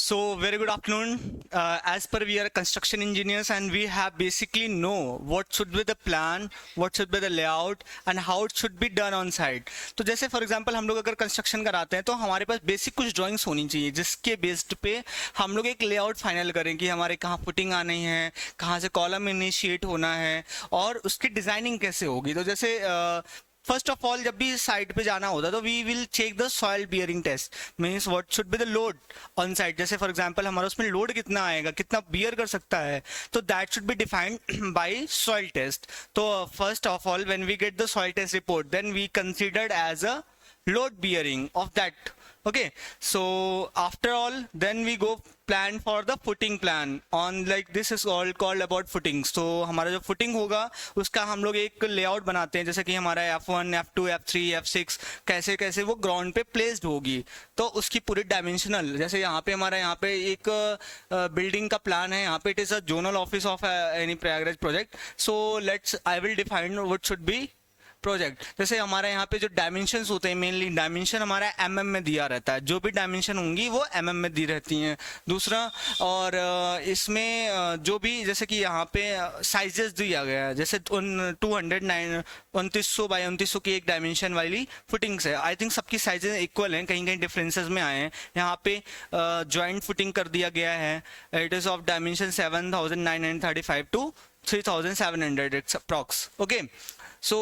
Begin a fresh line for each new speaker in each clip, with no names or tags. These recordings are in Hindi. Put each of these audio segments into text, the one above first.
So very good afternoon. As per we are construction engineers and we have basically know what should be the plan, what should be the layout and how it should be done on site. तो जैसे फॉर एग्जांपल हम लोग अगर कंस्ट्रक्शन कराते हैं तो हमारे पास बेसिक कुछ ड्राइंग्स होनी चाहिए जिसके बेस्ड पे हम लोग एक लेआउट फाइनल करें कि हमारे कहाँ फुटिंग आनी है, कहाँ से कॉलम इनिशिएट होना है और उसकी डिजाइनिंग कैसे होगी. तो जैसे फर्स्ट ऑफ ऑल जब भी साइट पे जाना होता है तो we will check the soil bearing test. Means what should be the load on site. जैसे फॉर एग्जांपल हमारा उसमें लोड कितना आएगा, कितना बियर कर सकता है, तो that should be defined by soil test. तो first of all when we get the soil test report then we considered as a load bearing of that. Okay, so after all then we go plan for the footing plan on, like this is all called about footings. तो हमारा जो footing होगा उसका हम लोग एक layout बनाते हैं जैसे कि हमारा F1, F2, F3, F6 कैसे कैसे वो ground पे placed होगी. तो उसकी पूरी dimensional, जैसे यहाँ पे हमारा यहाँ पे एक building का plan है, यहाँ पे it is a zonal office of any Prayagraj project. So I will define what should be project. जैसे हमारे यहाँ पे जो डायमेंशंस होते हैं मेनली डायमेंशन हमारा एमएम में दिया रहता है, जो भी डायमेंशन होंगी वो एमएम में दी रहती हैं. दूसरा और इसमें जो भी जैसे कि यहाँ पे साइजेस दिया गया है जैसे 209 2900 बाई 2900 की एक डायमेंशन वाली फुटिंग्स है. आई थिंक सबकी साइजेस इक्वल हैं, कहीं कहीं डिफरेंसेस में आए हैं. यहाँ पे जॉइंट फुटिंग कर दिया गया है. It is of dimension 7935 to 3700 approx. Okay, so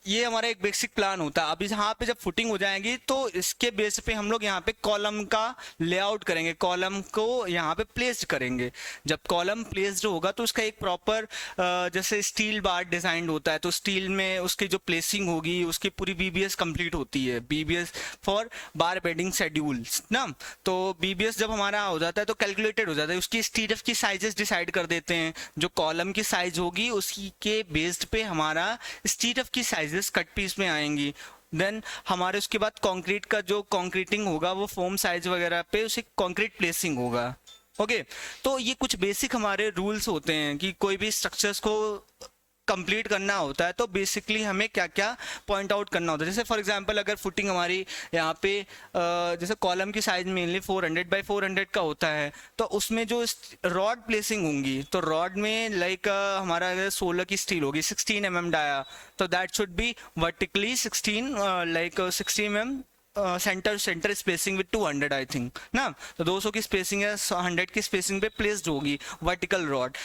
ये हमारा एक बेसिक प्लान होता है. अभी यहाँ पे जब फुटिंग हो जाएगी तो इसके बेस पे हम लोग यहाँ पे कॉलम का लेआउट करेंगे, कॉलम को यहाँ पे प्लेस्ड करेंगे. जब कॉलम प्लेस्ड होगा तो उसका एक प्रॉपर जैसे स्टील बार डिजाइन होता है तो स्टील में उसकी जो प्लेसिंग होगी उसकी पूरी बीबीएस कंप्लीट होती है. BBS for bar bending schedules ना. तो बीबीएस जब हमारा हो जाता है तो कैलकुलेटेड हो जाता है, उसकी स्टीरफ की साइजेस डिसाइड कर देते हैं. जो कॉलम की साइज होगी उसकी के बेस्ड पे हमारा स्टीरफ की साइजेस कट पीस में आएंगी. देन हमारे उसके बाद कंक्रीट का जो कंक्रीटिंग होगा वो फोम साइज वगैरह पे उसे कंक्रीट प्लेसिंग होगा. ओके, तो ये कुछ बेसिक हमारे रूल्स होते हैं कि कोई भी स्ट्रक्चर्स को कंप्लीट करना होता है तो बेसिकली हमें क्या क्या पॉइंट आउट करना होता है. जैसे फॉर एग्जांपल अगर फुटिंग हमारी यहाँ पे जैसे कॉलम की साइज मेनली 400 बाई 400 का होता है तो उसमें जो रॉड प्लेसिंग होंगी तो रॉड में लाइक हमारा अगर 16 की स्टील होगी 16 mm डाया तो that should B vertically 16 mm centre spacing with 200 I think ना. तो 200 की स्पेसिंग है 100 की स्पेसिंग पे प्लेस्ड होगी वर्टिकल रॉड.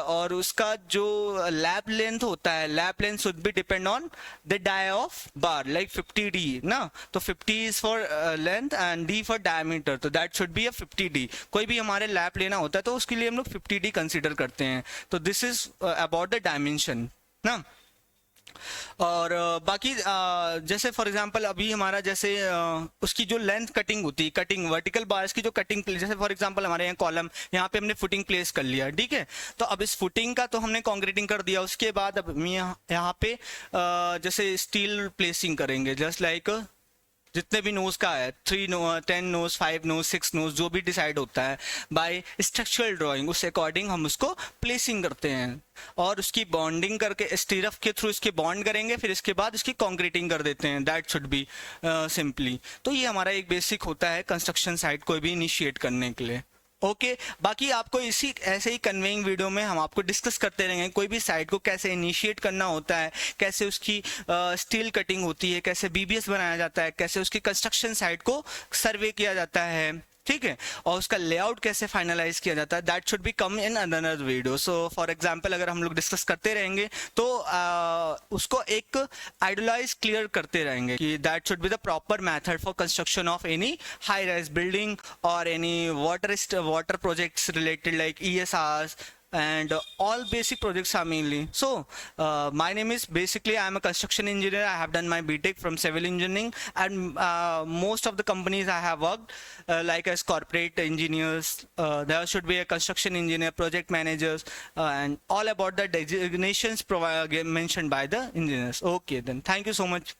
और उसका जो लैप लेंथ होता है, lap length should be depend on the dia of bar like 50D ना. तो 50 is for length and D for diameter, तो that should be a 50D. कोई भी हमारे लैप लेना होता है तो उसके लिए हम लोग 50D कंसिडर करते हैं. तो this is about the dimension ना. और बाकी जैसे फॉर एग्जांपल अभी हमारा जैसे उसकी जो लेंथ कटिंग होती है, कटिंग वर्टिकल बार्स की जो कटिंग, जैसे फॉर एग्जांपल हमारे यहाँ कॉलम यहाँ पे हमने फुटिंग प्लेस कर लिया, ठीक है. तो अब इस फुटिंग का तो हमने कंक्रीटिंग कर दिया. उसके बाद अब यहाँ पे जैसे स्टील प्लेसिंग करेंगे जस्ट लाइक जितने भी नोज का है 3 नोज 10 नोज 5 नोज 6 नोज जो भी डिसाइड होता है बाय स्ट्रक्चरल ड्राइंग उस अकॉर्डिंग हम उसको प्लेसिंग करते हैं और उसकी बॉन्डिंग करके स्टीरफ के थ्रू इसके बॉन्ड करेंगे, फिर इसके बाद इसकी कंक्रीटिंग कर देते हैं. That should be simply. तो ये हमारा एक बेसिक होता है कंस्ट्रक्शन साइट कोई भी इनिशिएट करने के लिए. ओके, बाकी आपको इसी ऐसे ही कन्वेइंग वीडियो में हम आपको डिस्कस करते रहेंगे कोई भी साइट को कैसे इनिशिएट करना होता है, कैसे उसकी स्टील कटिंग होती है, कैसे बीबीएस बनाया जाता है, कैसे उसकी कंस्ट्रक्शन साइट को सर्वे किया जाता है, ठीक है, और उसका लेआउट कैसे फाइनलाइज किया जाता है. That should B come in another video. So for example अगर हम लोग डिस्कस करते रहेंगे तो उसको एक आइडियलाइज क्लियर करते रहेंगे कि that should be the proper method for construction of any high rise building और any water projects related like ESRs and all basic projects are mainly. So my name is basically I am a construction engineer. I have done my BTech from civil engineering and most of the companies I have worked like as corporate engineers, there should be a construction engineer, project managers and all about the designations mentioned by the engineers. Okay, then thank you so much.